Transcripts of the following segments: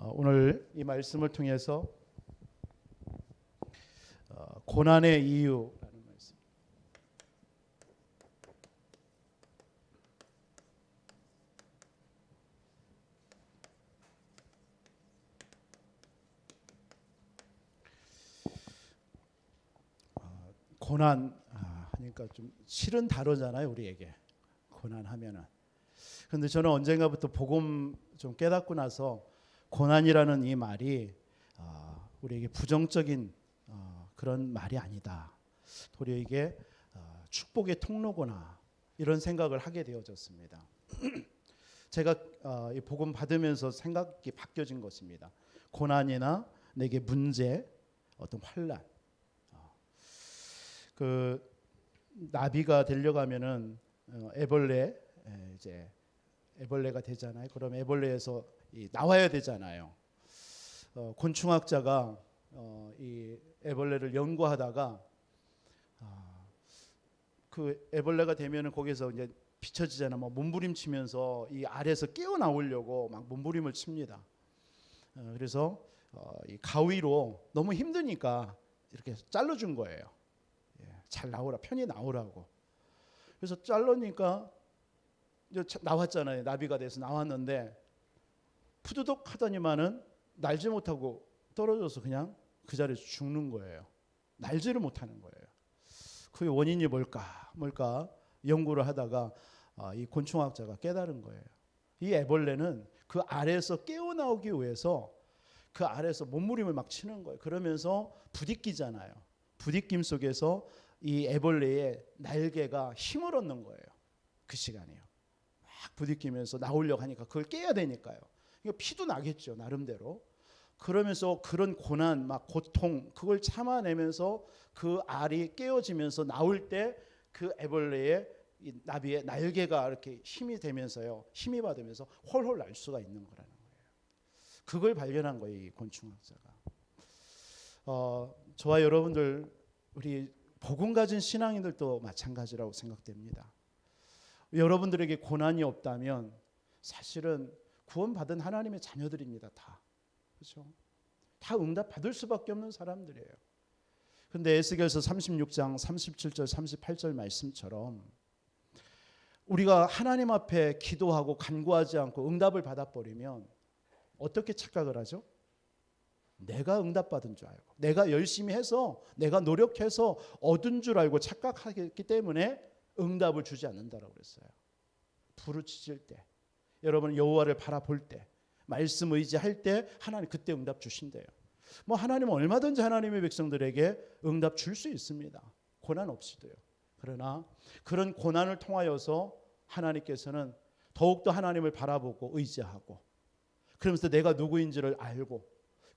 오늘 이 말씀을 통해서 고난의 이유라는 말씀. 고난 하니까 좀 실은 다르잖아요, 우리에게. 고난하면은. 그런데 저는 언젠가부터 복음 좀 깨닫고 나서 고난이라는 이 말이 우리에게 부정적인 그런 말이 아니다. 도리어 이게 축복의 통로구나, 이런 생각을 하게 되어졌습니다. 제가 이 복음 받으면서 생각이 바뀌어진 것입니다. 고난이나 내게 문제, 어떤 환난. 그 나비가 되려가면은 애벌레, 이제 애벌레가 되잖아요. 그럼 애벌레에서 나와야 되잖아요. 곤충학자가 이 애벌레를 연구하다가 그 애벌레가 되면은 거기서 이제 비춰지잖아. 뭐 몸부림치면서 이 알에서 깨어 나오려고 막 몸부림을 칩니다. 그래서 이 가위로 너무 힘드니까 이렇게 잘라준 거예요. 잘 나오라, 편히 나오라고. 그래서 자르니까 이제 나왔잖아요. 나비가 돼서 나왔는데 푸드덕 하더니만은 날지 못하고 떨어져서 그냥 그 자리에서 죽는 거예요. 날지를 못하는 거예요. 그 원인이 뭘까 연구를 하다가 이 곤충학자가 깨달은 거예요. 이 애벌레는 그 알에서 깨어나오기 위해서 그 알에서 몸부림을 막 치는 거예요. 그러면서 부딪히잖아요. 부딪힘 속에서 이 애벌레의 날개가 힘을 얻는 거예요. 그 시간이요. 막 부딪히면서 나오려고 하니까 그걸 깨야 되니까요. 피도 나겠죠, 나름대로. 그러면서 그런 고난, 막 고통, 그걸 참아내면서 그 알이 깨어지면서 나올 때 그 애벌레의 이 나비의 날개가 이렇게 힘이 되면서요, 힘이 받으면서 홀홀 날 수가 있는 거라는 거예요. 그걸 발견한 거예요, 이 곤충학자가. 저와 여러분들, 우리 복음 가진 신앙인들도 마찬가지라고 생각됩니다. 여러분들에게 고난이 없다면 사실은 구원받은 하나님의 자녀들입니다. 다. 그렇죠? 다 응답 받을 수밖에 없는 사람들이에요. 그런데 에스겔서 36장 37절 38절 말씀처럼 우리가 하나님 앞에 기도하고 간구하지 않고 응답을 받아버리면 어떻게 착각을 하죠? 내가 응답받은 줄 알고, 내가 열심히 해서, 내가 노력해서 얻은 줄 알고 착각하기 때문에 응답을 주지 않는다라고 그랬어요. 부르짖을 때, 여러분 여호와를 바라볼 때, 말씀 의지할 때 하나님 그때 응답 주신대요. 뭐 하나님은 얼마든지 하나님의 백성들에게 응답 줄 수 있습니다. 고난 없이도요. 그러나 그런 고난을 통하여서 하나님께서는 더욱더 하나님을 바라보고 의지하고, 그러면서 내가 누구인지를 알고,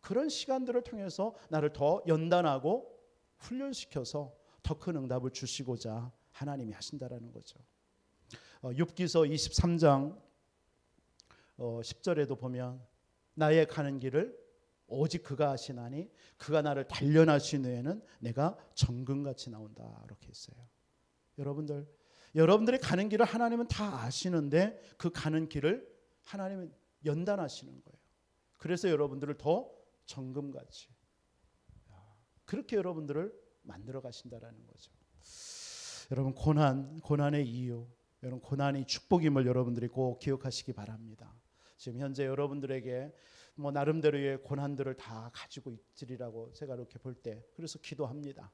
그런 시간들을 통해서 나를 더 연단하고 훈련시켜서 더 큰 응답을 주시고자 하나님이 하신다라는 거죠. 욥기서 23장 10절에도 보면 나의 가는 길을 오직 그가 아시나니 그가 나를 단련하신 후에는 내가 정금같이 나온다, 이렇게 했어요. 여러분들이 가는 길을 하나님은 다 아시는데 그 가는 길을 하나님은 연단하시는 거예요. 그래서 여러분들을 더 정금같이, 그렇게 여러분들을 만들어 가신다라는 거죠. 여러분, 고난의 이유, 여러분 고난이 축복임을 여러분들이 꼭 기억하시기 바랍니다. 지금 현재 여러분들에게 뭐 나름대로의 고난들을 다 가지고 있으리라고 제가 이렇게 볼 때 그래서 기도합니다.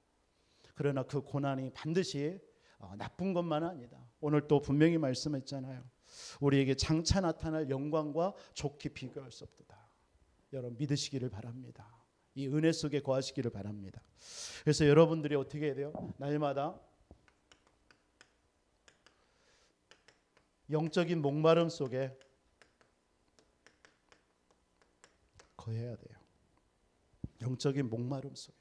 그러나 그 고난이 반드시 나쁜 것만은 아니다. 오늘 또 분명히 말씀했잖아요. 우리에게 장차 나타날 영광과 좋게 비교할 수 없도다. 여러분 믿으시기를 바랍니다. 이 은혜 속에 거하시기를 바랍니다. 그래서 여러분들이 어떻게 해야 돼요? 날마다 영적인 목마름 속에 거해야 돼요. 영적인 목마름 속에.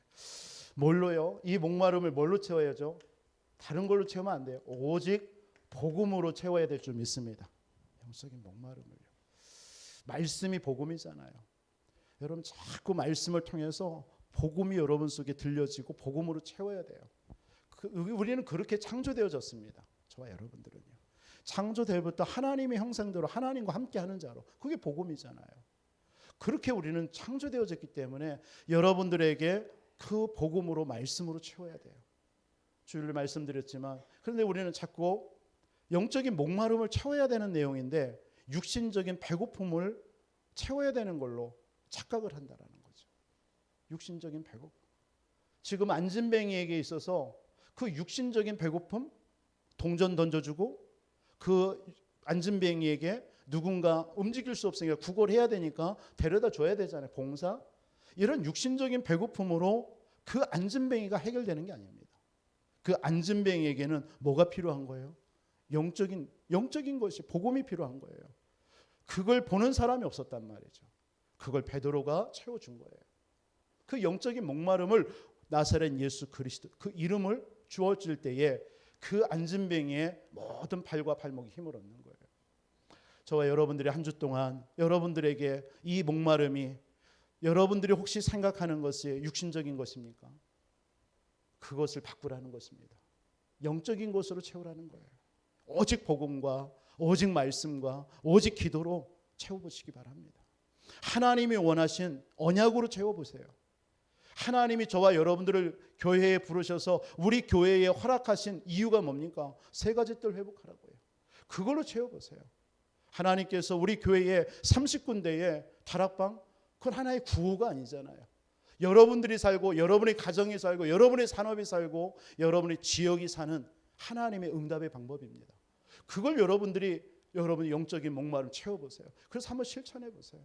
뭘로요? 이 목마름을 뭘로 채워야죠? 다른 걸로 채우면 안 돼요. 오직 복음으로 채워야 될 줄 믿습니다. 영적인 목마름을요. 말씀이 복음이잖아요. 여러분 자꾸 말씀을 통해서 복음이 여러분 속에 들려지고 복음으로 채워야 돼요. 우리는 그렇게 창조되어졌습니다. 저와 여러분들은요. 창조되부터 하나님의 형상대로 하나님과 함께하는 자로, 그게 복음이잖아요. 그렇게 우리는 창조되어졌기 때문에 여러분들에게 그 복음으로 말씀으로 채워야 돼요. 주일날 말씀드렸지만 그런데 우리는 자꾸 영적인 목마름을 채워야 되는 내용인데 육신적인 배고픔을 채워야 되는 걸로 착각을 한다라는 거죠. 육신적인 배고픔. 지금 안진뱅이에게 있어서 그 육신적인 배고픔 동전 던져주고 그 안진뱅이에게 누군가 움직일 수 없으니까 구걸해야 되니까 데려다 줘야 되잖아요. 봉사. 이런 육신적인 배고픔으로 그 안진뱅이가 해결되는 게 아닙니다. 그 안진뱅이에게는 뭐가 필요한 거예요? 영적인 것이 복음이 필요한 거예요. 그걸 보는 사람이 없었단 말이죠. 그걸 베드로가 채워준 거예요. 그 영적인 목마름을 나사렛 예수 그리스도 그 이름을 주어질 때에 그 안진뱅이의 모든 팔과 발목이 힘을 얻는 거예요. 저와 여러분들이 한 주 동안 여러분들에게 이 목마름이 여러분들이 혹시 생각하는 것이 육신적인 것입니까? 그것을 바꾸라는 것입니다. 영적인 것으로 채우라는 거예요. 오직 복음과 오직 말씀과 오직 기도로 채워보시기 바랍니다. 하나님이 원하신 언약으로 채워보세요. 하나님이 저와 여러분들을 교회에 부르셔서 우리 교회에 허락하신 이유가 뭡니까? 세 가지 뜰 회복하라고요. 그걸로 채워보세요. 하나님께서 우리 교회에 30군데의 다락방, 그건 하나의 구호가 아니잖아요. 여러분들이 살고 여러분의 가정이 살고 여러분의 산업이 살고 여러분의 지역이 사는 하나님의 응답의 방법입니다. 그걸 여러분의 영적인 목마름 채워보세요. 그래서 한번 실천해 보세요.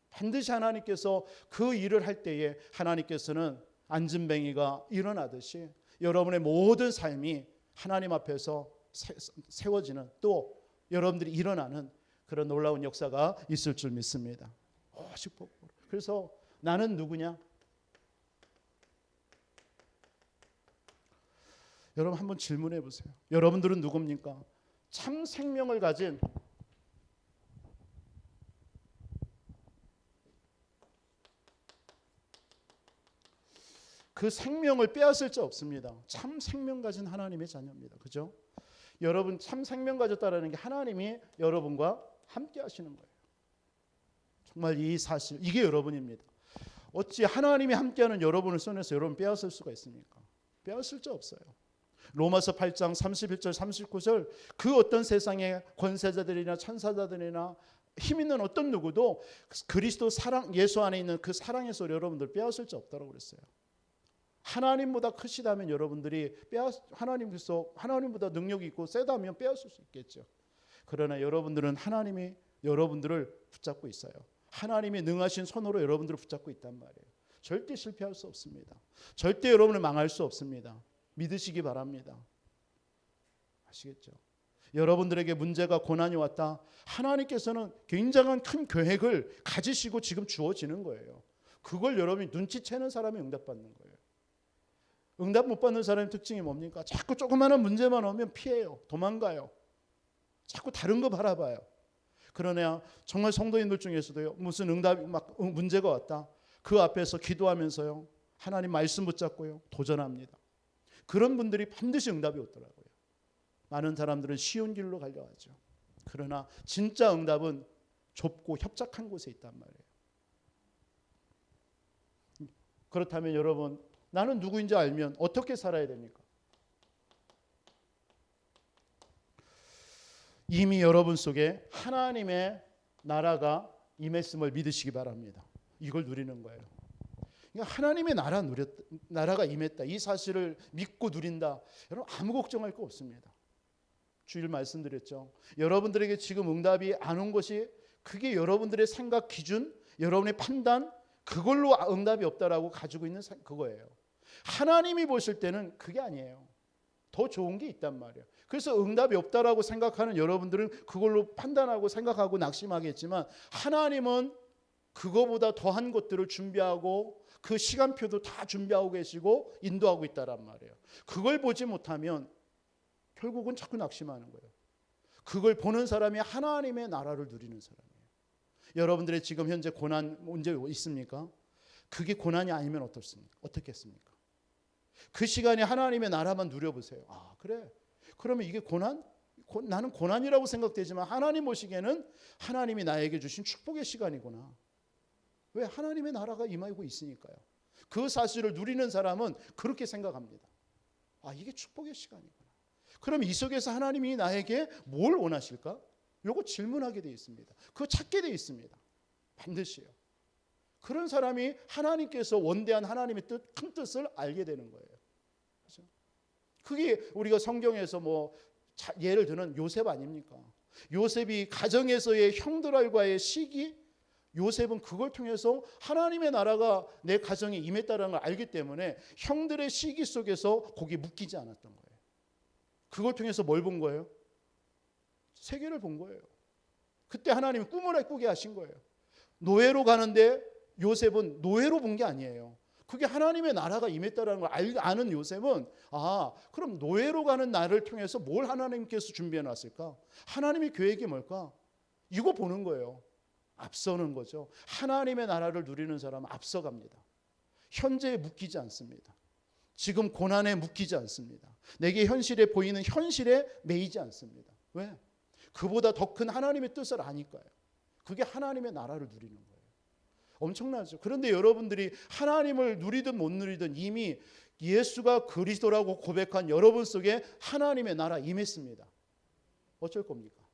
반드시 하나님께서 그 일을 할 때에 하나님께서는 안진뱅이가 일어나듯이 여러분의 모든 삶이 하나님 앞에서 세워지는 또 여러분들이 일어나는 그런 놀라운 역사가 있을 줄 믿습니다. 오직 복음으로. 그래서 나는 누구냐? 여러분 한번 질문해 보세요. 여러분들은 누굽니까? 참 생명을 가진 그 생명을 빼앗을 자 없습니다. 참 생명 가진 하나님의 자녀입니다. 그죠? 여러분 참 생명 가졌다라는 게 하나님이 여러분과 함께 하시는 거예요. 정말 이 사실 이게 여러분입니다. 어찌 하나님이 함께하는 여러분을 손에서 여러분 빼앗을 수가 있습니까? 빼앗을 자 없어요. 로마서 8장 31절 39절 그 어떤 세상의 권세자들이나 천사자들이나 힘 있는 어떤 누구도 그리스도 사랑 예수 안에 있는 그 사랑의 소리 여러분들 빼앗을 자 없다고 그랬어요. 하나님보다 크시다면 여러분들이 하나님보다 능력이 있고 세다면 빼앗을 수 있겠죠. 그러나 여러분들은 하나님이 여러분들을 붙잡고 있어요. 하나님이 능하신 손으로 여러분들을 붙잡고 있단 말이에요. 절대 실패할 수 없습니다. 절대 여러분을 망할 수 없습니다. 믿으시기 바랍니다. 아시겠죠? 여러분들에게 문제가 고난이 왔다. 하나님께서는 굉장한 큰 계획을 가지시고 지금 주어지는 거예요. 그걸 여러분이 눈치채는 사람이 응답받는 거예요. 응답 못 받는 사람의 특징이 뭡니까? 자꾸 조그마한 문제만 오면 피해요. 도망가요. 자꾸 다른 거 바라봐요. 그러나 정말 성도님들 중에서도요. 무슨 문제가 왔다. 그 앞에서 기도하면서요. 하나님 말씀 붙잡고요. 도전합니다. 그런 분들이 반드시 응답이 오더라고요. 많은 사람들은 쉬운 길로 가려고 하죠. 그러나 진짜 응답은 좁고 협착한 곳에 있단 말이에요. 그렇다면 여러분 나는 누구인지 알면 어떻게 살아야 됩니까? 이미 여러분 속에 하나님의 나라가 임했음을 믿으시기 바랍니다. 이걸 누리는 거예요. 그러니까 하나님의 나라가 임했다. 이 사실을 믿고 누린다. 여러분 아무 걱정할 거 없습니다. 주일 말씀드렸죠. 여러분들에게 지금 응답이 안 온 것이 그게 여러분들의 생각 기준, 여러분의 판단 그걸로 응답이 없다라고 가지고 있는 그거예요. 하나님이 보실 때는 그게 아니에요. 더 좋은 게 있단 말이에요. 그래서 응답이 없다라고 생각하는 여러분들은 그걸로 판단하고 생각하고 낙심하겠지만 하나님은 그거보다 더한 것들을 준비하고 그 시간표도 다 준비하고 계시고 인도하고 있다란 말이에요. 그걸 보지 못하면 결국은 자꾸 낙심하는 거예요. 그걸 보는 사람이 하나님의 나라를 누리는 사람이에요. 여러분들의 지금 현재 고난 문제 있습니까? 그게 고난이 아니면 어떻겠습니까? 그 시간에 하나님의 나라만 누려보세요. 아 그래? 그러면 이게 나는 고난이라고 생각되지만 하나님 보시기에는 하나님이 나에게 주신 축복의 시간이구나. 왜? 하나님의 나라가 임하고 있으니까요. 그 사실을 누리는 사람은 그렇게 생각합니다. 아, 이게 축복의 시간이구나. 그럼 이 속에서 하나님이 나에게 뭘 원하실까? 요거 질문하게 되어 있습니다. 그거 찾게 되어 있습니다. 반드시요. 그런 사람이 하나님께서 원대한 하나님의 뜻, 큰 뜻을 알게 되는 거예요. 그렇죠? 그게 우리가 성경에서 예를 드는 요셉 아닙니까? 요셉이 가정에서의 형들과의 시기, 요셉은 그걸 통해서 하나님의 나라가 내 가정에 임했다는 걸 알기 때문에 형들의 시기 속에서 거기에 묶이지 않았던 거예요. 그걸 통해서 뭘 본 거예요? 세계를 본 거예요. 그때 하나님이 꿈을 꾸게 하신 거예요. 노예로 가는데 요셉은 노예로 본 게 아니에요. 그게 하나님의 나라가 임했다는 걸 아는 요셉은 그럼 노예로 가는 나를 통해서 뭘 하나님께서 준비해 놨을까? 하나님의 계획이 뭘까? 이거 보는 거예요. 앞서는 거죠. 하나님의 나라를 누리는 사람은 앞서갑니다. 현재에 묶이지 않습니다. 지금 고난에 묶이지 않습니다. 내게 현실에 보이는 현실에 매이지 않습니다. 왜? 그보다 더 큰 하나님의 뜻을 아니까요. 그게 하나님의 나라를 누리는 거예요. 엄청나죠. 그런데 여러분들이 하나님을 누리든 못 누리든 이미 예수가 그리스도라고 고백한 여러분 속에 하나님의 나라 임했습니다. 어쩔 겁니까?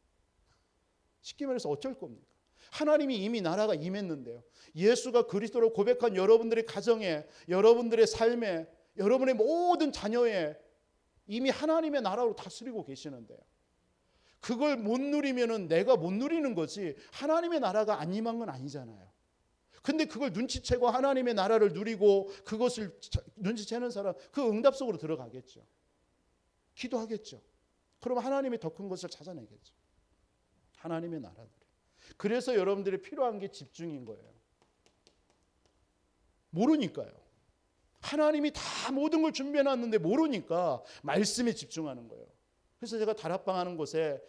쉽게 말해서 어쩔 겁니까? 하나님이 이미 나라가 임했는데요. 예수가 그리스도로 고백한 여러분들의 가정에, 여러분들의 삶에, 여러분의 모든 자녀에 이미 하나님의 나라로 다스리고 계시는데요. 그걸 못 누리면은 내가 못 누리는 거지 하나님의 나라가 안 임한 건 아니잖아요. 근데 그걸 눈치채고 하나님의 나라를 누리고 그것을 눈치채는 사람, 그 응답 속으로 들어가겠죠. 기도하겠죠. 그럼 하나님이 더 큰 것을 찾아내겠죠. 하나님의 나라들. 그래서 여러분들이 필요한 게 집중인 거예요. 모르니까요. 하나님이 다 모든 걸 준비해 놨는데 모르니까 말씀에 집중하는 거예요. 그래서 제가 다락방 하는 곳에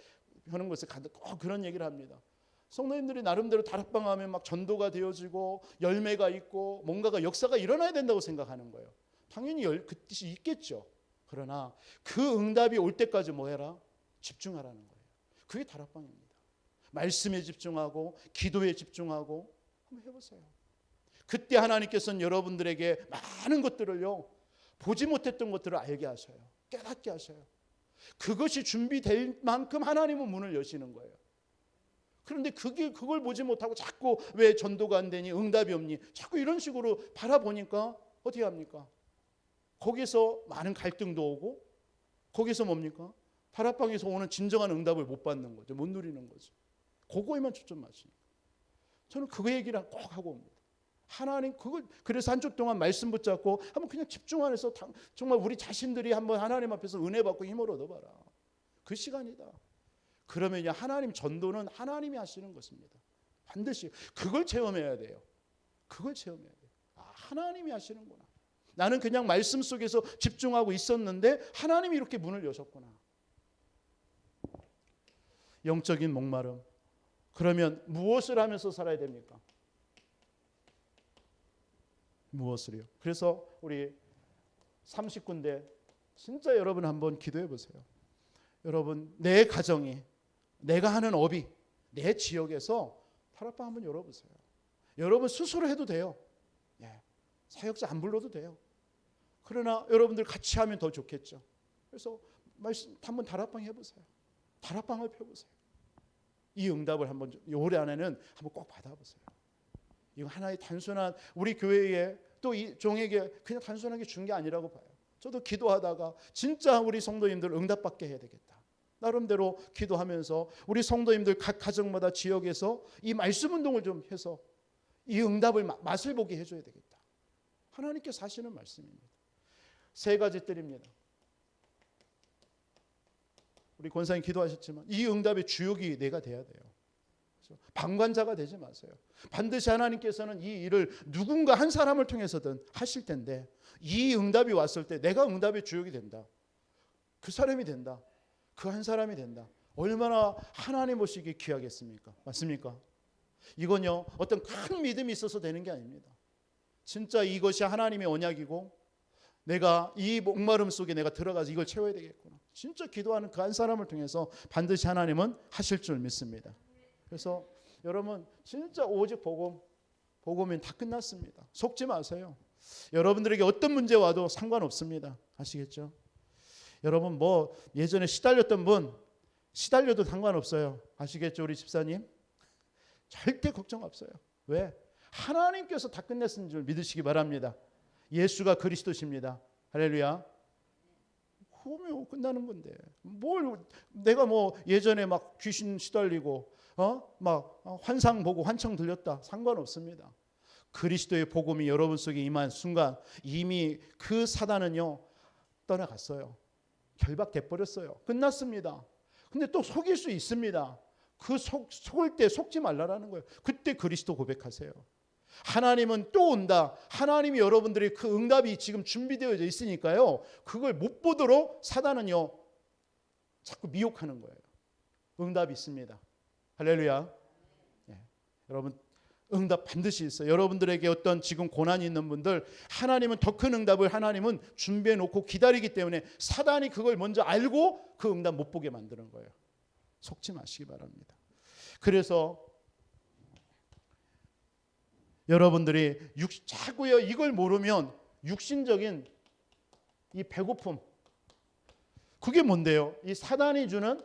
가도 꼭 그런 얘기를 합니다. 성도님들이 나름대로 다락방 하면 막 전도가 되어지고 열매가 있고 뭔가가 역사가 일어나야 된다고 생각하는 거예요. 당연히 그 뜻이 있겠죠. 그러나 그 응답이 올 때까지 뭐 해라? 집중하라는 거예요. 그게 다락방입니다. 말씀에 집중하고 기도에 집중하고 한번 해보세요. 그때 하나님께서는 여러분들에게 많은 것들을요, 보지 못했던 것들을 알게 하셔요. 깨닫게 하셔요. 그것이 준비될 만큼 하나님은 문을 여시는 거예요. 그런데 그걸 보지 못하고 자꾸 왜 전도가 안 되니, 응답이 없니, 자꾸 이런 식으로 바라보니까 어떻게 합니까? 거기서 많은 갈등도 오고, 거기서 뭡니까? 다락방에서 오는 진정한 응답을 못 받는 거죠. 못 누리는 거죠. 그거에만 초점 맞추니까. 저는 그 얘기를 꼭 하고 옵니다. 하나님, 그래서 한주 동안 말씀 붙잡고 한번 그냥 집중해서 정말 우리 자신들이 한번 하나님 앞에서 은혜 받고 힘을 얻어봐라. 그 시간이다. 그러면 하나님 전도는 하나님이 하시는 것입니다. 반드시 그걸 체험해야 돼요. 그걸 체험해야 돼요. 하나님이 하시는구나. 나는 그냥 말씀 속에서 집중하고 있었는데 하나님이 이렇게 문을 여셨구나. 영적인 목마름. 그러면 무엇을 하면서 살아야 됩니까? 무엇을요? 그래서 우리 30군데 진짜 여러분 한번 기도해 보세요. 여러분, 내 가정이, 내가 하는 업이, 내 지역에서 다락방 한번 열어보세요. 여러분 스스로 해도 돼요. 사역자 안 불러도 돼요. 그러나 여러분들 같이 하면 더 좋겠죠. 그래서 한번 다락방 해보세요. 다락방을 펴보세요. 이 응답을 한번 올해 안에는 한번 꼭 받아보세요. 이거 하나의 단순한 우리 교회에 또 이 종에게 그냥 단순하게 준 게 아니라고 봐요. 저도 기도하다가 진짜 우리 성도님들 응답받게 해야 되겠다. 나름대로 기도하면서 우리 성도님들 각 가정마다 지역에서 이 말씀 운동을 좀 해서 이 응답을 맛을 보게 해줘야 되겠다. 하나님께서 하시는 말씀입니다. 세 가지 뜰입니다. 우리 권사님 기도하셨지만 이 응답의 주역이 내가 돼야 돼요. 방관자가 되지 마세요. 반드시 하나님께서는 이 일을 누군가 한 사람을 통해서든 하실 텐데 이 응답이 왔을 때 내가 응답의 주역이 된다. 그 사람이 된다. 그 한 사람이 된다. 얼마나 하나님 보시기에 귀하겠습니까? 맞습니까? 이건요, 어떤 큰 믿음이 있어서 되는 게 아닙니다. 진짜 이것이 하나님의 언약이고 내가 이 목마름 속에 내가 들어가서 이걸 채워야 되겠구나. 진짜 기도하는 그 한 사람을 통해서 반드시 하나님은 하실 줄 믿습니다. 그래서 여러분 진짜 오직 복음 복음은 다 끝났습니다. 속지 마세요. 여러분들에게 어떤 문제 와도 상관없습니다. 아시겠죠? 여러분 뭐 예전에 시달렸던 분 시달려도 상관없어요. 아시겠죠? 우리 집사님? 절대 걱정 없어요. 왜? 하나님께서 다 끝냈은 줄 믿으시기 바랍니다. 예수가 그리스도십니다. 할렐루야. 그러면 끝나는 건데 뭘 내가 뭐 예전에 막 귀신 시달리고 막 환상 보고 환청 들렸다 상관없습니다. 그리스도의 복음이 여러분 속에 임한 순간 이미 그 사단은요 떠나갔어요. 결박돼 버렸어요. 끝났습니다. 근데 또 속일 수 있습니다. 그 속을 때 속지 말라라는 거예요. 그때 그리스도 고백하세요. 하나님은 또 온다. 하나님이 여러분들의 그 응답이 지금 준비되어 있으니까요. 그걸 못 보도록 사단은요 자꾸 미혹하는 거예요. 응답이 있습니다. 할렐루야. 네. 여러분 응답 반드시 있어요. 여러분들에게 어떤 지금 고난이 있는 분들 하나님은 더 큰 응답을 하나님은 준비해 놓고 기다리기 때문에 사단이 그걸 먼저 알고 그 응답 못 보게 만드는 거예요. 속지 마시기 바랍니다. 그래서 여러분들이 자꾸요 이걸 모르면 육신적인 이 배고픔 그게 뭔데요? 이 사단이 주는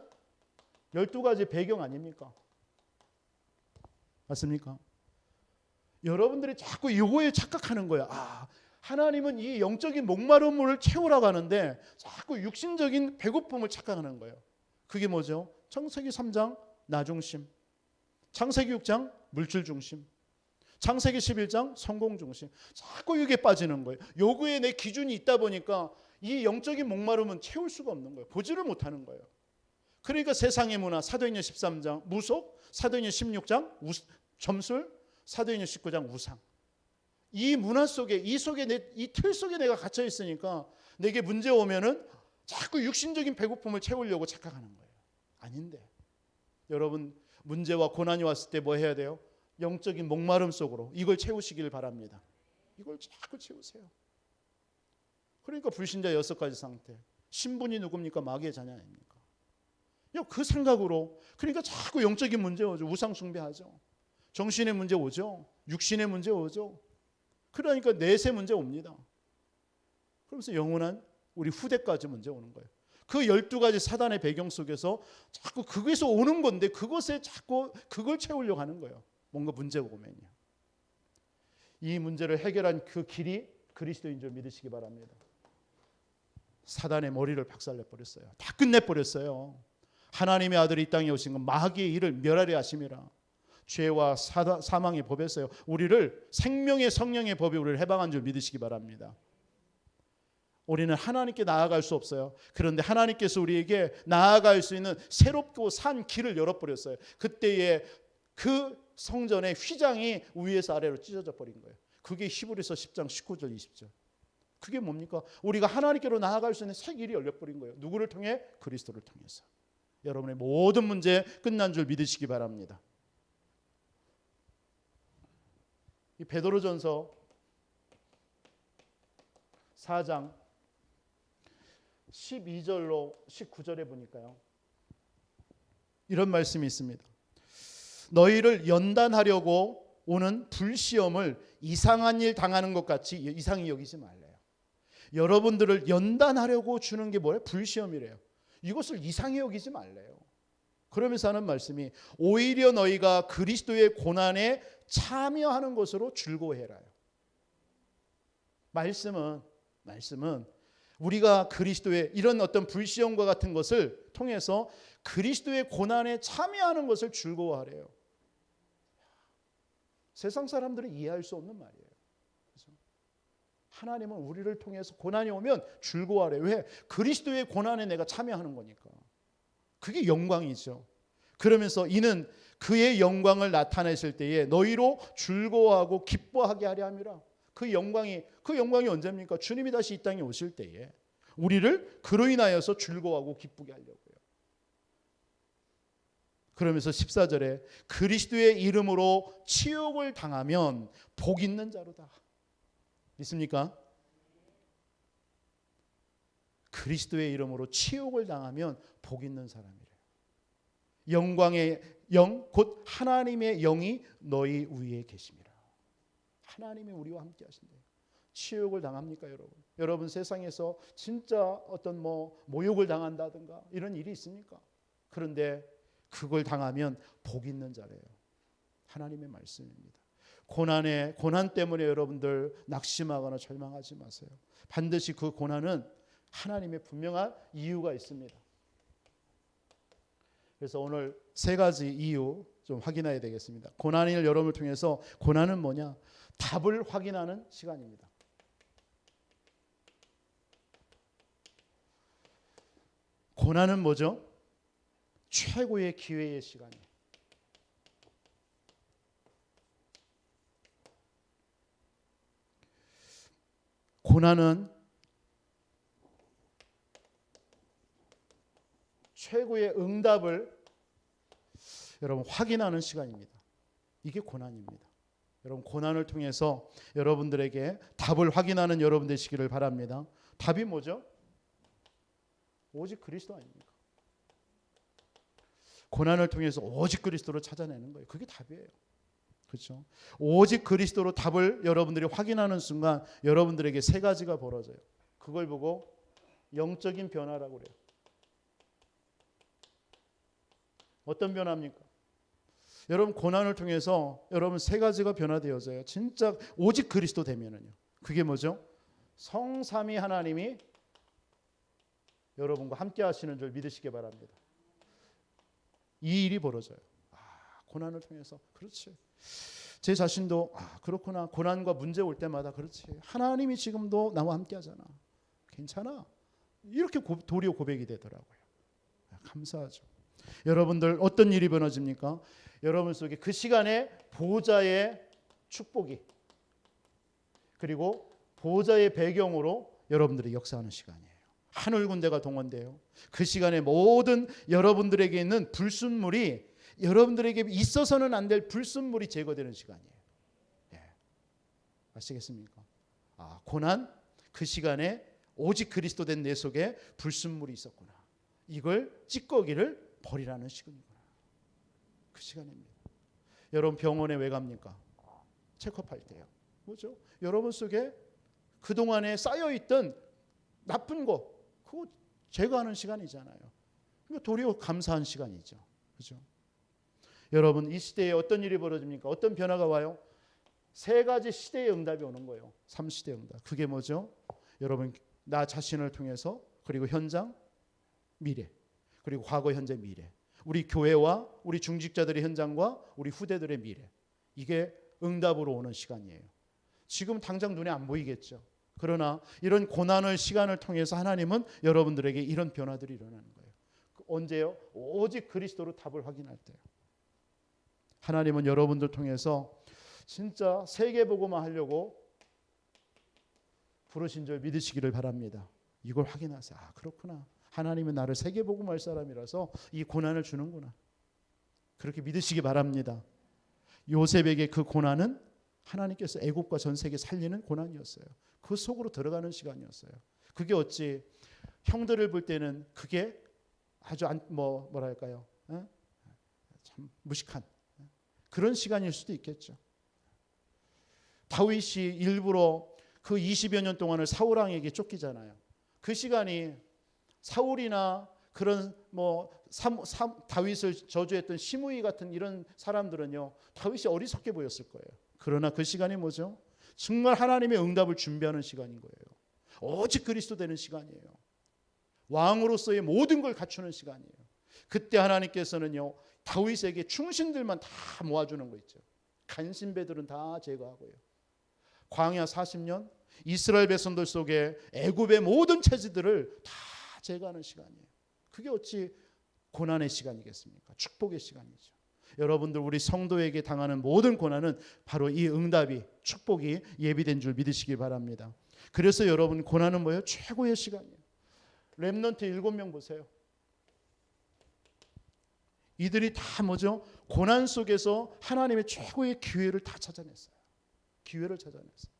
12가지 배경 아닙니까? 맞습니까? 여러분들이 자꾸 이거에 착각하는 거야. 하나님은 이 영적인 목마름을 채우라고 하는데 자꾸 육신적인 배고픔을 착각하는 거예요. 그게 뭐죠? 창세기 3장 나 중심, 창세기 6장 물질 중심, 창세기 11장 성공 중심. 자꾸 이게 빠지는 거예요. 요구에 내 기준이 있다 보니까 이 영적인 목마름은 채울 수가 없는 거예요. 보지를 못하는 거예요. 그러니까 세상의 문화 사도행전 13장 무속, 사도행전 16장 점술, 사도행전 19장 우상. 이 문화 속에 이 틀 속에 내가 갇혀 있으니까 내게 문제 오면은 자꾸 육신적인 배고픔을 채우려고 착각하는 거예요. 아닌데 여러분 문제와 고난이 왔을 때 뭐 해야 돼요? 영적인 목마름 속으로 이걸 채우시길 바랍니다. 이걸 자꾸 채우세요. 그러니까 불신자 6가지 상태. 신분이 누굽니까? 마귀의 자녀 아닙니까? 그 생각으로 그러니까 자꾸 영적인 문제 오죠. 우상 숭배하죠. 정신의 문제 오죠. 육신의 문제 오죠. 그러니까 내세 문제 옵니다. 그러면서 영원한 우리 후대까지 문제 오는 거예요. 그 12가지 사단의 배경 속에서 자꾸 그것에서 오는 건데 그것에 자꾸 그걸 채우려고 하는 거예요. 뭔가 문제가 오면요. 이 문제를 해결한 그 길이 그리스도인 줄 믿으시기 바랍니다. 사단의 머리를 박살내버렸어요. 다 끝내버렸어요. 하나님의 아들이 이 땅에 오신 건 마귀의 일을 멸하려 하심이라. 죄와 사망의 법에서요. 우리를 생명의 성령의 법이 우리를 해방한 줄 믿으시기 바랍니다. 우리는 하나님께 나아갈 수 없어요. 그런데 하나님께서 우리에게 나아갈 수 있는 새롭고 산 길을 열어버렸어요. 그때에 그 성전의 휘장이 위에서 아래로 찢어져 버린 거예요. 그게 히브리서 10장 19절 20절. 그게 뭡니까? 우리가 하나님께로 나아갈 수 있는 새 길이 열려버린 거예요. 누구를 통해? 그리스도를 통해서. 여러분의 모든 문제 끝난 줄 믿으시기 바랍니다. 이 베드로전서 4장 12절로 19절에 보니까요. 이런 말씀이 있습니다. 너희를 연단하려고 오는 불시험을 이상한 일 당하는 것 같이 이상히 여기지 말래요. 여러분들을 연단하려고 주는 게 뭐예요? 불시험이래요. 이것을 이상히 여기지 말래요. 그러면서 하는 말씀이 오히려 너희가 그리스도의 고난에 참여하는 것으로 즐거워해라요. 말씀은 우리가 그리스도의 이런 어떤 불시험과 같은 것을 통해서 그리스도의 고난에 참여하는 것을 즐거워하래요. 세상 사람들은 이해할 수 없는 말이에요. 그래서 하나님은 우리를 통해서 고난이 오면 즐거워하래요. 왜? 그리스도의 고난에 내가 참여하는 거니까. 그게 영광이죠. 그러면서 이는 그의 영광을 나타내실 때에 너희로 즐거워하고 기뻐하게 하려 함이라. 그 영광이 언제입니까? 주님이 다시 이 땅에 오실 때에 우리를 그로 인하여서 즐거워하고 기쁘게 하려고요. 그러면서 14절에 그리스도의 이름으로 치욕을 당하면 복 있는 자로다. 믿습니까? 그리스도의 이름으로 치욕을 당하면 복 있는 사람이래요. 영광의 영 곧 하나님의 영이 너희 위에 계심이라. 하나님이 우리와 함께 하신대요. 치욕을 당합니까, 여러분? 여러분 세상에서 진짜 어떤 모욕을 당한다든가 이런 일이 있습니까? 그런데 그걸 당하면 복 있는 자래요. 하나님의 말씀입니다. 고난 때문에 여러분들 낙심하거나 절망하지 마세요. 반드시 그 고난은 하나님의 분명한 이유가 있습니다. 그래서 오늘 세 가지 이유 좀 확인해야 되겠습니다. 고난을 여러분을 통해서 고난은 뭐냐? 답을 확인하는 시간입니다. 고난은 뭐죠? 최고의 기회의 시간이에요. 고난은 최고의 응답을 여러분 확인하는 시간입니다. 이게 고난입니다. 여러분 고난을 통해서 여러분들에게 답을 확인하는 여러분 되시기를 바랍니다. 답이 뭐죠? 오직 그리스도 아닙니까? 고난을 통해서 오직 그리스도를 찾아내는 거예요. 그게 답이에요. 그렇죠? 오직 그리스도로 답을 여러분들이 확인하는 순간 여러분들에게 세 가지가 벌어져요. 그걸 보고 영적인 변화라고 그래요. 어떤 변화입니까? 여러분 고난을 통해서 여러분 세 가지가 변화되어져요. 진짜 오직 그리스도 되면은요. 그게 뭐죠? 성삼위 하나님이 여러분과 함께 하시는 줄 믿으시기 바랍니다. 이 일이 벌어져요. 고난을 통해서. 그렇지. 제 자신도 그렇구나. 고난과 문제 올 때마다 그렇지. 하나님이 지금도 나와 함께 하잖아. 괜찮아. 이렇게 도리어 고백이 되더라고요. 감사하죠. 여러분들 어떤 일이 벌어집니까? 여러분 속에 그 시간에 보좌의 축복이 그리고 보좌의 배경으로 여러분들이 역사하는 시간이에요. 하늘 군대가 동원돼요. 그 시간에 모든 여러분들에게 있는 불순물이 여러분들에게 있어서는 안 될 불순물이 제거되는 시간이에요. 예. 아시겠습니까? 고난 그 시간에 오직 그리스도 된 내 속에 불순물이 있었구나. 이걸 찌꺼기를 버리라는 시간이구나. 그 시간입니다. 여러분 병원에 왜 갑니까? 체크업할 때요. 뭐죠? 여러분 속에 그동안에 쌓여있던 나쁜 거 그거 제거하는 시간이잖아요. 그러니까 도리어 감사한 시간이죠. 그렇죠? 여러분 이 시대에 어떤 일이 벌어집니까? 어떤 변화가 와요? 세 가지 시대의 응답이 오는 거예요. 3시대 응답. 그게 뭐죠? 여러분 나 자신을 통해서 그리고 현장, 미래. 그리고 과거, 현재, 미래. 우리 교회와 우리 중직자들의 현장과 우리 후대들의 미래. 이게 응답으로 오는 시간이에요. 지금 당장 눈에 안 보이겠죠. 그러나 이런 고난의 시간을 통해서 하나님은 여러분들에게 이런 변화들이 일어나는 거예요. 언제요? 오직 그리스도로 답을 확인할 때요. 하나님은 여러분들 통해서 진짜 세계복음화 하려고 부르신 줄 믿으시기를 바랍니다. 이걸 확인하세요. 그렇구나. 하나님은 나를 세계복음할 사람이라서 이 고난을 주는구나. 그렇게 믿으시기 바랍니다. 요셉에게 그 고난은 하나님께서 애국과 전 세계 살리는 고난이었어요. 그 속으로 들어가는 시간이었어요. 그게 어찌 형들을 볼 때는 그게 아주 뭐랄까요? 참 무식한 그런 시간일 수도 있겠죠. 다윗이 일부러 그 20여 년 동안을 사울 왕에게 쫓기잖아요. 그 시간이 사울이나 그런 다윗을 저주했던 시므이 같은 이런 사람들은요. 다윗이 어리석게 보였을 거예요. 그러나 그 시간이 뭐죠? 정말 하나님의 응답을 준비하는 시간인 거예요. 오직 그리스도 되는 시간이에요. 왕으로서의 모든 걸 갖추는 시간이에요. 그때 하나님께서는요. 다윗에게 충신들만 다 모아주는 거 있죠. 간신배들은 다 제거하고요. 광야 40년 이스라엘 백성들 속에 애굽의 모든 체질들을 다 제거하는 시간이에요. 그게 어찌 고난의 시간이겠습니까? 축복의 시간이죠. 여러분들 우리 성도에게 당하는 모든 고난은 바로 이 응답이 축복이 예비된 줄 믿으시기 바랍니다. 그래서 여러분 고난은 뭐예요? 최고의 시간이에요. 렘넌트 7명 보세요. 이들이 다 뭐죠? 고난 속에서 하나님의 최고의 기회를 다 찾아냈어요. 기회를 찾아냈어요.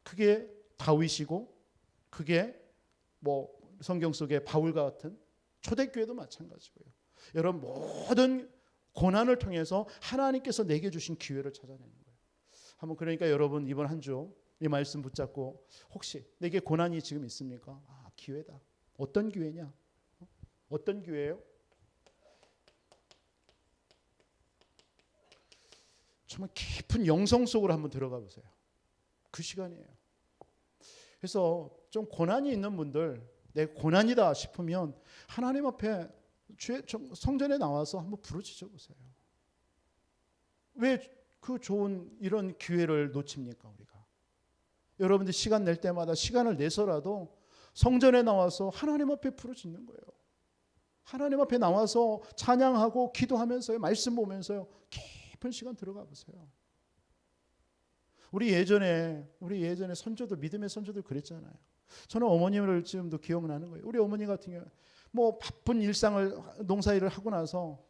그게 다윗이고 그게 성경 속의 바울과 같은 초대교회도 마찬가지고요. 여러분 모든 고난을 통해서 하나님께서 내게 주신 기회를 찾아내는 거예요. 한번 그러니까 여러분 이번 한 주 이 말씀 붙잡고 혹시 내게 고난이 지금 있습니까? 기회다. 어떤 기회냐? 어떤 기회예요? 정말 깊은 영성 속으로 한번 들어가 보세요. 그 시간이에요. 그래서 좀 고난이 있는 분들, 내 고난이다 싶으면 하나님 앞에 성전에 나와서 한번 부르짖어 보세요. 왜 그 좋은 이런 기회를 놓칩니까, 우리가? 여러분들 시간 낼 때마다 시간을 내서라도 성전에 나와서 하나님 앞에 부르짖는 거예요. 하나님 앞에 나와서 찬양하고 기도하면서요, 말씀 보면서요, 깊은 시간 들어가 보세요. 우리 예전에 선조들, 믿음의 선조들 그랬잖아요. 저는 어머님을 지금도 기억나는 거예요. 우리 어머니 같은 경우 뭐 바쁜 일상을 농사일을 하고 나서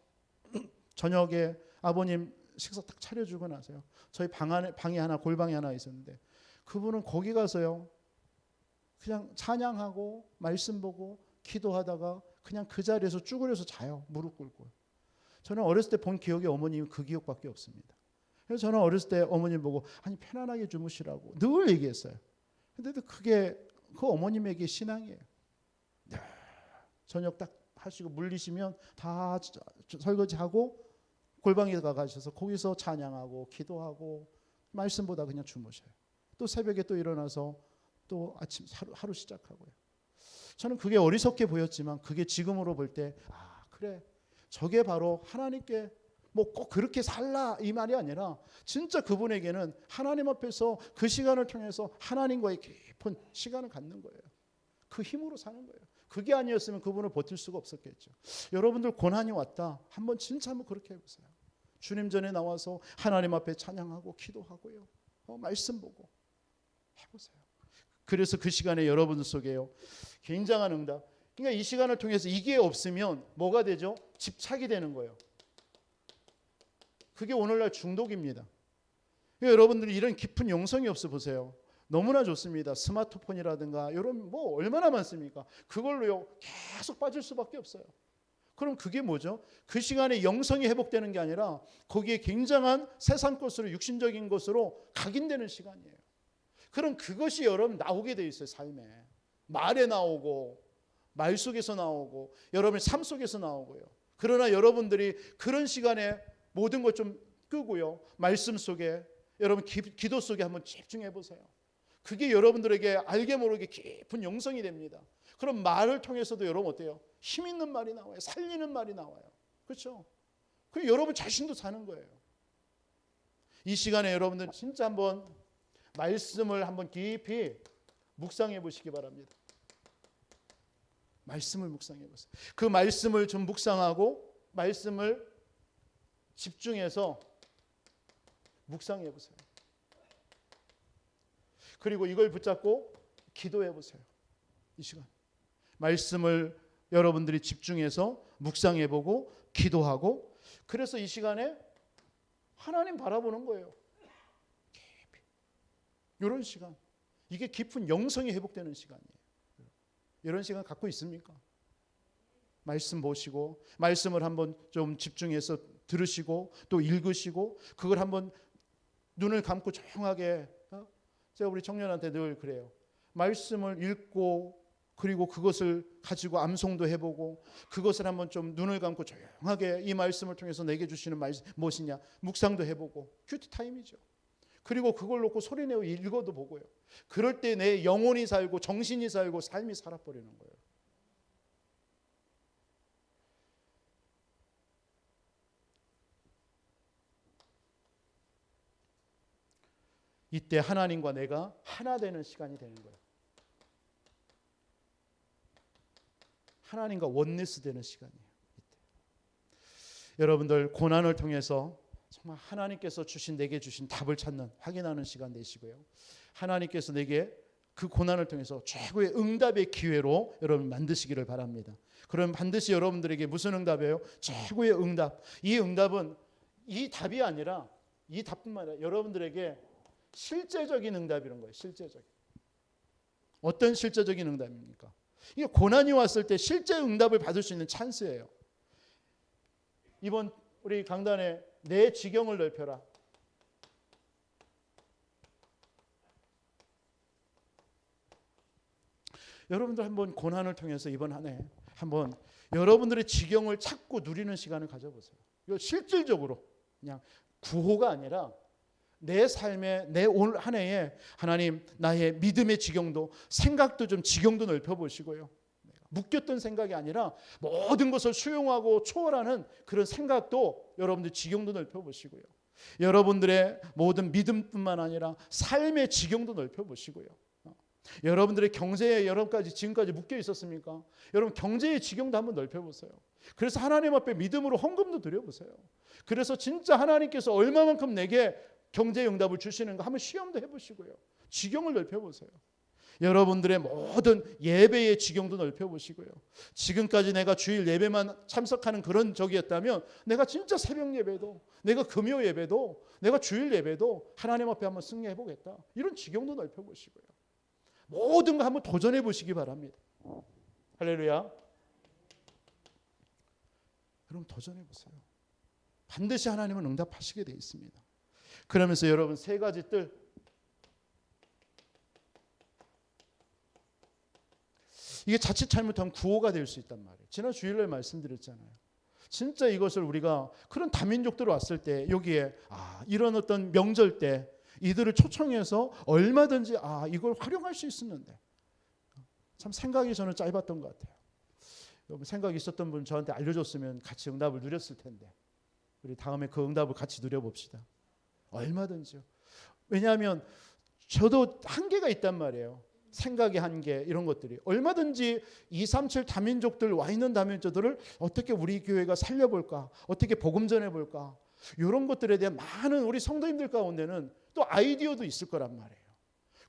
저녁에 아버님 식사 딱 차려주고 나서요. 저희 방이 하나, 골방이 하나 있었는데 그분은 거기 가서요. 그냥 찬양하고 말씀 보고 기도하다가 그냥 그 자리에서 쭈그려서 자요. 무릎 꿇고. 저는 어렸을 때 본 기억이 어머님 그 기억밖에 없습니다. 그래서 저는 어렸을 때 어머님 보고 아니 편안하게 주무시라고 늘 얘기했어요. 근데도 그게 그 어머님에게 신앙이에요. 네. 저녁 딱 하시고 물리시면 다 설거지하고 골방에 가셔서 거기서 찬양하고 기도하고 말씀 보다 그냥 주무셔요. 또 새벽에 또 일어나서 또 아침 하루 시작하고요. 저는 그게 어리석게 보였지만 그게 지금으로 볼 때 그래 저게 바로 하나님께 뭐 꼭 그렇게 살라 이 말이 아니라 진짜 그분에게는 하나님 앞에서 그 시간을 통해서 하나님과의 깊은 시간을 갖는 거예요. 그 힘으로 사는 거예요. 그게 아니었으면 그분을 버틸 수가 없었겠죠. 여러분들 고난이 왔다. 한번 진짜 한번 그렇게 해보세요. 주님 전에 나와서 하나님 앞에 찬양하고 기도하고요. 말씀 보고 해보세요. 그래서 그 시간에 여러분들 속에요. 굉장한 응답. 그러니까 이 시간을 통해서 이게 없으면 뭐가 되죠? 집착이 되는 거예요. 그게 오늘날 중독입니다. 여러분들이 이런 깊은 영성이 없어 보세요. 너무나 좋습니다. 스마트폰이라든가 이런 뭐 얼마나 많습니까? 그걸로요 계속 빠질 수밖에 없어요. 그럼 그게 뭐죠? 그 시간에 영성이 회복되는 게 아니라 거기에 굉장한 세상 것으로 육신적인 것으로 각인되는 시간이에요. 그럼 그것이 여러분 나오게 돼 있어요. 삶에. 말에 나오고 말 속에서 나오고 여러분의 삶 속에서 나오고요. 그러나 여러분들이 그런 시간에 모든 것 좀 끄고요. 말씀 속에 여러분 기도 속에 한번 집중해 보세요. 그게 여러분들에게 알게 모르게 깊은 영성이 됩니다. 그럼 말을 통해서도 여러분 어때요? 힘 있는 말이 나와요. 살리는 말이 나와요. 그렇죠? 그 여러분 자신도 사는 거예요. 이 시간에 여러분들 진짜 한번 말씀을 한번 깊이 묵상해 보시기 바랍니다. 말씀을 묵상해 보세요. 그 말씀을 좀 묵상하고 말씀을 집중해서 묵상해 보세요. 그리고 이걸 붙잡고 기도해 보세요. 이 시간 말씀을 여러분들이 집중해서 묵상해 보고 기도하고 그래서 이 시간에 하나님 바라보는 거예요. 깊이. 이런 시간. 이게 깊은 영성이 회복되는 시간이에요. 이런 시간 갖고 있습니까? 말씀 보시고 말씀을 한번 좀 집중해서 들으시고 또 읽으시고 그걸 한번 눈을 감고 조용하게 제가 우리 청년한테 늘 그래요. 말씀을 읽고 그리고 그것을 가지고 암송도 해보고 그것을 한번 좀 눈을 감고 조용하게 이 말씀을 통해서 내게 주시는 말씀 무엇이냐 묵상도 해보고 큐티 타임이죠. 그리고 그걸 놓고 소리내어 읽어도 보고요. 그럴 때 내 영혼이 살고 정신이 살고 삶이 살아버리는 거예요. 이때 하나님과 내가 하나 되는 시간이 되는 거예요. 하나님과 원네스 되는 시간이에요. 이때. 여러분들 고난을 통해서 정말 하나님께서 내게 주신 답을 찾는 확인하는 시간 되시고요. 하나님께서 내게 그 고난을 통해서 최고의 응답의 기회로 여러분 만드시기를 바랍니다. 그럼 반드시 여러분들에게 무슨 응답이에요? 최고의 응답. 이 응답은 이 답이 아니라 이 답뿐만 아니라 여러분들에게 실제적인 응답이란 거예요. 실제적인. 어떤 실제적인 응답입니까? 이게 고난이 왔을 때 실제 응답을 받을 수 있는 찬스예요. 이번 우리 강단에 내 지경을 넓혀라. 여러분들 한번 고난을 통해서 이번 한 해 한번 여러분들의 지경을 찾고 누리는 시간을 가져보세요. 이거 실질적으로 그냥 구호가 아니라 내 삶에 내 올 한 해에 하나님 나의 믿음의 지경도 생각도 좀 지경도 넓혀보시고요. 묶였던 생각이 아니라 모든 것을 수용하고 초월하는 그런 생각도 여러분들 지경도 넓혀보시고요. 여러분들의 모든 믿음뿐만 아니라 삶의 지경도 넓혀보시고요. 여러분들의 경제에 여러 가지 지금까지 묶여 있었습니까? 여러분 경제의 지경도 한번 넓혀보세요. 그래서 하나님 앞에 믿음으로 헌금도 드려보세요. 그래서 진짜 하나님께서 얼마만큼 내게 경제 응답을 주시는가 한번 시험도 해보시고요. 지경을 넓혀보세요. 여러분들의 모든 예배의 지경도 넓혀보시고요. 지금까지 내가 주일 예배만 참석하는 그런 적이었다면 내가 진짜 새벽 예배도 내가 금요 예배도 내가 주일 예배도 하나님 앞에 한번 승리해보겠다. 이런 지경도 넓혀보시고요. 모든 거 한번 도전해 보시기 바랍니다. 할렐루야. 여러분 도전해 보세요. 반드시 하나님은 응답하시게 되어 있습니다. 그러면서 여러분 세 가지 뜰 이게 자칫 잘못하면 구호가 될 수 있단 말이에요. 지난 주일날 말씀드렸잖아요. 진짜 이것을 우리가 그런 다민족들 왔을 때 여기에 이런 어떤 명절 때 이들을 초청해서 얼마든지 이걸 활용할 수 있었는데 참 생각이 저는 짧았던 것 같아요. 여러분 생각이 있었던 분 저한테 알려줬으면 같이 응답을 누렸을 텐데 우리 다음에 그 응답을 같이 누려봅시다. 얼마든지요. 왜냐하면 저도 한계가 있단 말이에요. 생각의 한계 이런 것들이 얼마든지 237 다민족들 와 있는 다민족들을 어떻게 우리 교회가 살려볼까, 어떻게 복음 전해볼까 이런 것들에 대한 많은 우리 성도님들 가운데는 또 아이디어도 있을 거란 말이에요.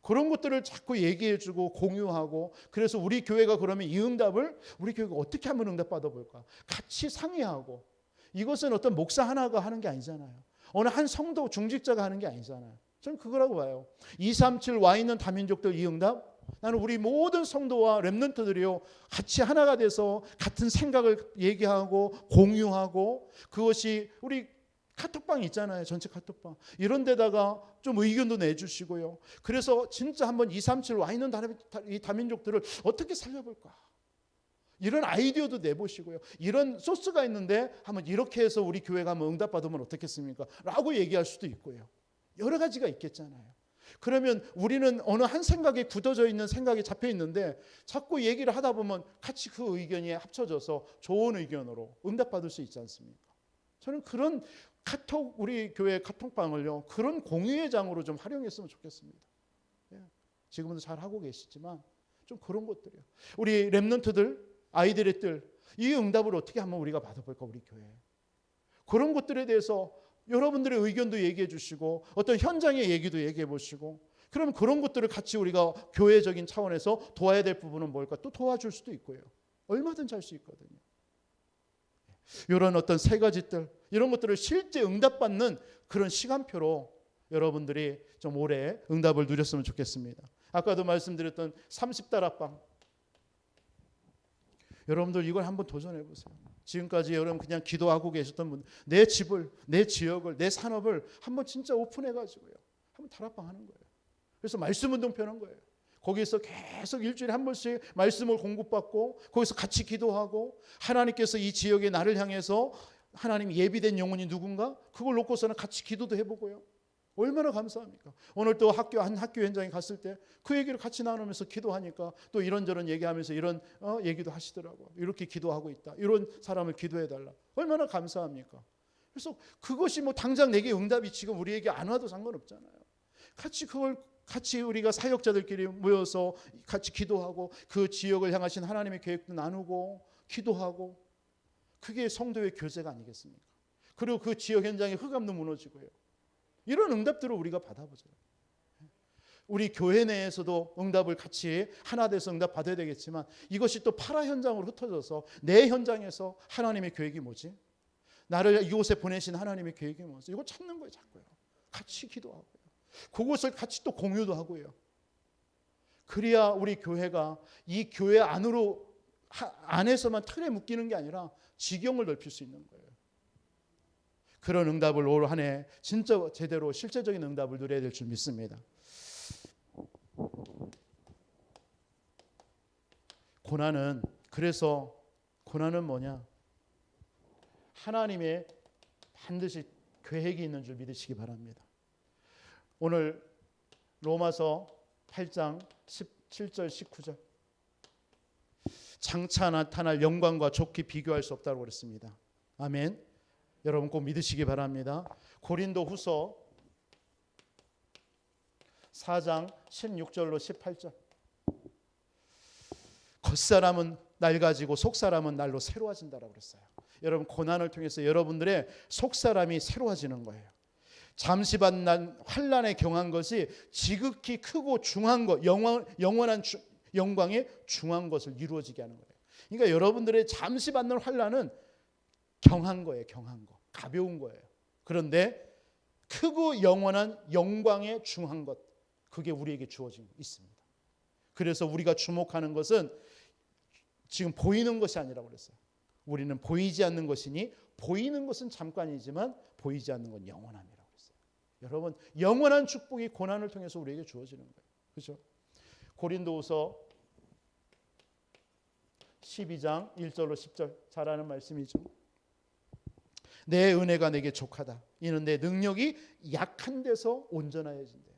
그런 것들을 자꾸 얘기해주고 공유하고 그래서 우리 교회가 그러면 이 응답을 우리 교회가 어떻게 한번 응답 받아볼까 같이 상의하고 이것은 어떤 목사 하나가 하는 게 아니잖아요. 어느 한 성도 중직자가 하는 게 아니잖아요. 저는 그거라고 봐요. 237 와 있는 다민족들 이 응답 나는 우리 모든 성도와 렘넌트들이요 같이 하나가 돼서 같은 생각을 얘기하고 공유하고 그것이 우리 카톡방 있잖아요. 전체 카톡방 이런 데다가 좀 의견도 내주시고요. 그래서 진짜 한번 237 와 있는 이 다민족들을 어떻게 살려볼까 이런 아이디어도 내보시고요. 이런 소스가 있는데 한번 이렇게 해서 우리 교회가 한번 응답받으면 어떻겠습니까? 라고 얘기할 수도 있고요. 여러 가지가 있겠잖아요. 그러면 우리는 어느 한 생각에 굳어져 있는 생각이 잡혀 있는데 자꾸 얘기를 하다 보면 같이 그 의견이 합쳐져서 좋은 의견으로 응답받을 수 있지 않습니까? 저는 그런 카톡 우리 교회 카톡방을요 그런 공유의 장으로 좀 활용했으면 좋겠습니다. 지금도 잘 하고 계시지만 좀 그런 것들이요. 우리 렘넌트들 아이들의 뜰 이 응답을 어떻게 한번 우리가 받아볼까 우리 교회 그런 것들에 대해서 여러분들의 의견도 얘기해 주시고 어떤 현장의 얘기도 얘기해 보시고 그러면 그런 것들을 같이 우리가 교회적인 차원에서 도와야 될 부분은 뭘까 또 도와줄 수도 있고요. 얼마든지 할 수 있거든요. 이런 어떤 세 가지 뜰 이런 것들을 실제 응답받는 그런 시간표로 여러분들이 좀 올해 응답을 누렸으면 좋겠습니다. 아까도 말씀드렸던 30다락방 여러분들 이걸 한번 도전해 보세요. 지금까지 여러분 그냥 기도하고 계셨던 분, 내 집을, 내 지역을, 내 산업을 한번 진짜 오픈해가지고요. 한번 다락방 하는 거예요. 그래서 말씀 운동 펴는 거예요. 거기에서 계속 일주일에 한 번씩 말씀을 공급받고 거기서 같이 기도하고 하나님께서 이 지역에 나를 향해서 하나님 예비된 영혼이 누군가 그걸 놓고서는 같이 기도도 해보고요. 얼마나 감사합니까? 오늘 또 학교 현장에 갔을 때 그 얘기를 같이 나누면서 기도하니까 또 이런저런 얘기하면서 이런 얘기도 하시더라고요. 이렇게 기도하고 있다. 이런 사람을 기도해달라. 얼마나 감사합니까? 그래서 그것이 뭐 당장 내게 응답이 지금 우리에게 안 와도 상관없잖아요. 같이 우리가 사역자들끼리 모여서 같이 기도하고 그 지역을 향하신 하나님의 계획도 나누고 기도하고 그게 성도의 교제가 아니겠습니까? 그리고 그 지역 현장에 흑암도 무너지고요. 이런 응답들을 우리가 받아보죠. 우리 교회 내에서도 응답을 같이 하나 돼서 응답 받아야 되겠지만 이것이 또 파라 현장으로 흩어져서 내 현장에서 하나님의 계획이 뭐지? 나를 이곳에 보내신 하나님의 계획이 뭐지? 이거 찾는 거예요, 자꾸요. 같이 기도하고요. 그것을 같이 또 공유도 하고요. 그래야 우리 교회가 이 교회 안에서만 틀에 묶이는 게 아니라 지경을 넓힐 수 있는 거예요. 그런 응답을 올 한 해 진짜 제대로 실제적인 응답을 누려야 될 줄 믿습니다. 그래서 고난은 뭐냐? 하나님의 반드시 계획이 있는 줄 믿으시기 바랍니다. 오늘 로마서 8장 17절 19절 장차 나타날 영광과 좋게 비교할 수 없다고 그랬습니다. 아멘. 여러분 꼭 믿으시기 바랍니다. 고린도후서 4장 16절로 18절 겉사람은 낡아지고 속사람은 날로 새로워진다라고 그랬어요. 여러분 고난을 통해서 여러분들의 속사람이 새로워지는 거예요. 잠시 받는 환난에 경한 것이 지극히 크고 중한 것, 영원한 영광의 중한 것을 이루어지게 하는 거예요. 그러니까 여러분들의 잠시 받는 환난은 경한 거예요. 경한 거. 가벼운 거예요. 그런데 크고 영원한 영광의 중한 것, 그게 우리에게 주어지고 있습니다. 그래서 우리가 주목하는 것은 지금 보이는 것이 아니라고 그랬어요. 우리는 보이지 않는 것이니 보이는 것은 잠깐이지만 보이지 않는 건 영원함이라고 그랬어요. 여러분 영원한 축복이 고난을 통해서 우리에게 주어지는 거예요. 그렇죠? 고린도후서 12장 1절로 10절 잘 아는 말씀이죠. 내 은혜가 내게 족하다. 이는 내 능력이 약한 데서 온전하여진대요.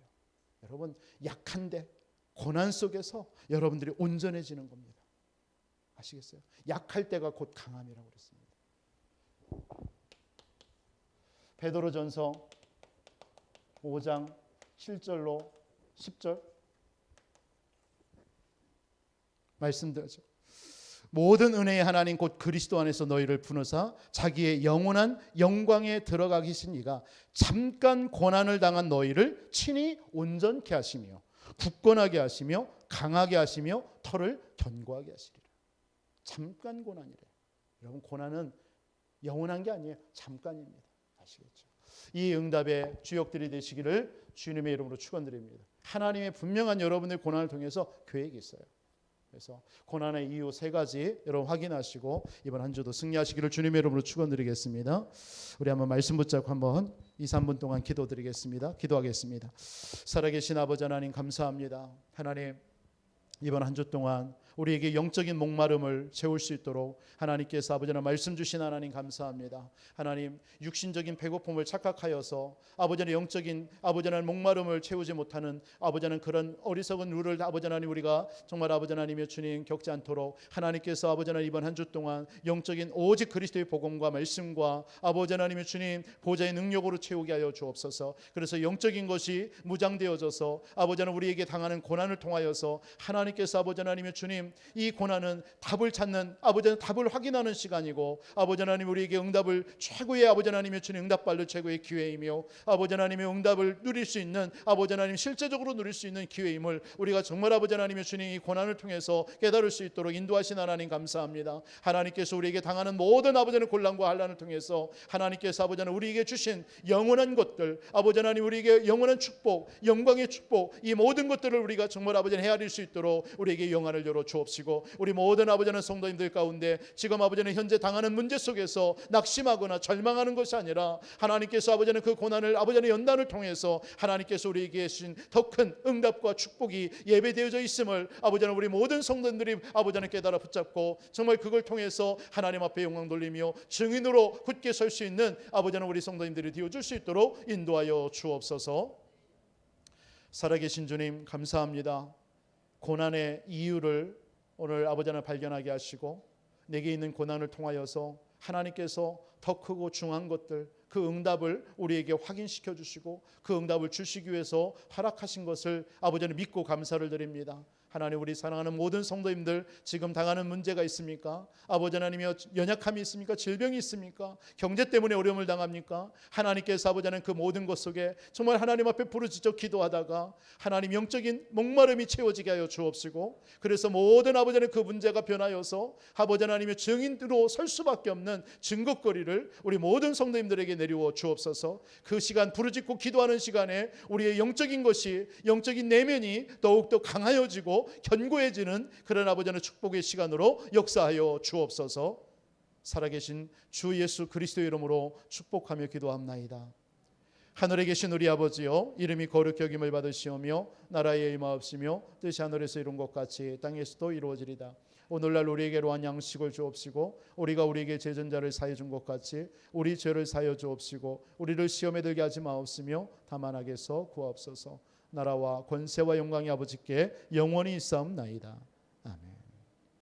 여러분 약한데 고난 속에서 여러분들이 온전해지는 겁니다. 아시겠어요? 약할 때가 곧 강함이라고 그랬습니다. 베드로전서 5장 7절로 10절 말씀드렸죠. 모든 은혜의 하나님 곧 그리스도 안에서 너희를 부르사 자기의 영원한 영광에 들어가게 하신 이가 잠깐 고난을 당한 너희를 친히 온전케 하시며 굳건하게 하시며 강하게 하시며 터를 견고하게 하시리라. 잠깐 고난이래. 여러분 고난은 영원한 게 아니에요. 잠깐입니다. 아시겠죠? 이 응답의 주역들이 되시기를 주님의 이름으로 축원드립니다. 하나님의 분명한 여러분의 고난을 통해서 계획이 있어요. 그래서 고난의 이유 세 가지 여러분 확인하시고 이번 한 주도 승리하시기를 주님의 이름으로 축원드리겠습니다. 우리 한번 말씀 붙잡고 한번 2-3분 동안 기도드리겠습니다. 기도하겠습니다. 살아계신 아버지 하나님 감사합니다. 하나님 이번 한 주 동안 우리에게 영적인 목마름을 채울 수 있도록 하나님께서 아버지 하나님 말씀 주신 하나님 감사합니다. 하나님 육신적인 배고픔을 착각하여서 아버지 하나님 영적인 아버지 하나님 목마름을 채우지 못하는 아버지 하나님 그런 어리석은 룰을 아버지 하나님 우리가 정말 아버지 하나님의 주님 겪지 않도록 하나님께서 아버지 하나님 이번 한 주 동안 영적인 오직 그리스도의 복음과 말씀과 아버지 하나님의 주님 보좌의 능력으로 채우게 하여 주옵소서. 그래서 영적인 것이 무장되어져서 아버지 하나님 우리에게 당하는 고난을 통하여서 하나님께서 아버지 하나님의 주님 이 고난은 답을 찾는 아버지 하나님 답을 확인하는 시간이고 아버지 하나님 우리에게 응답을 최고의 아버지 하나님의 주님 응답받을 최고의 기회이며 아버지 하나님의 응답을 누릴 수 있는 아버지 하나님 실제적으로 누릴 수 있는 기회임을 우리가 정말 아버지 하나님의 주님 이 고난을 통해서 깨달을 수 있도록 인도하신 하나님 감사합니다. 하나님께서 우리에게 당하는 모든 아버지 하나님 곤란과 환난을 통해서 하나님께서 아버지 하나님 우리에게 주신 영원한 것들 아버지 하나님 우리에게 영원한 축복 영광의 축복 이 모든 것들을 우리가 정말 아버지 하나님 헤아릴 수 있도록 우리에게 영안을 열어 주옵시고 우리 모든 아버지 하나님 성도님들 가운데 지금 아버지 하나님 현재 당하는 문제 속에서 낙심하거나 절망하는 것이 아니라 하나님께서 아버지 하나님 그 고난을 아버지 하나님 연단을 통해서 하나님께서 우리에게 주신 더 큰 응답과 축복이 예배되어져 있음을 아버지 하나님 우리 모든 성도님들이 아버지 하나님 깨달아 붙잡고 정말 그걸 통해서 하나님 앞에 영광 돌리며 증인으로 굳게 설 수 있는 아버지 하나님 우리 성도님들이 되어줄 수 있도록 인도하여 주옵소서. 살아계신 주님 감사합니다. 고난의 이유를 오늘 아버지 하나님 발견하게 하시고 내게 있는 고난을 통하여서 하나님께서 더 크고 중한 것들 그 응답을 우리에게 확인시켜 주시고 그 응답을 주시기 위해서 허락하신 것을 아버지 하나님 믿고 감사를 드립니다. 하나님 우리 사랑하는 모든 성도님들 지금 당하는 문제가 있습니까? 아버지 하나님의 연약함이 있습니까? 질병이 있습니까? 경제 때문에 어려움을 당합니까? 하나님께서 아버지 하나님 그 모든 것 속에 정말 하나님 앞에 부르짖어 기도하다가 하나님 영적인 목마름이 채워지게 하여 주옵시고 그래서 모든 아버지 하나님 그 문제가 변하여서 아버지 하나님의 증인으로 설 수밖에 없는 증거거리를 우리 모든 성도님들에게 내려워 주옵소서. 그 시간 부르짖고 기도하는 시간에 우리의 영적인 것이 영적인 내면이 더욱더 강하여지고 견고해지는 그런 아버지 하나님 축복의 시간으로 역사하여 주옵소서. 살아계신 주 예수 그리스도의 이름으로 축복하며 기도합나이다. 하늘에 계신 우리 아버지여, 이름이 거룩히 여김을 받으시오며 나라의 임하옵시며 뜻이 하늘에서 이룬 것 같이 땅에서도 이루어지리다. 오늘날 우리에게 로한 양식을 주옵시고 우리가 우리에게 죄전자를 사해 준 것 같이 우리 죄를 사하여 주옵시고 우리를 시험에 들게 하지 마옵시며 다만 악에서 구하옵소서. 나라와 권세와 영광이 아버지께 영원히 있사옵나이다.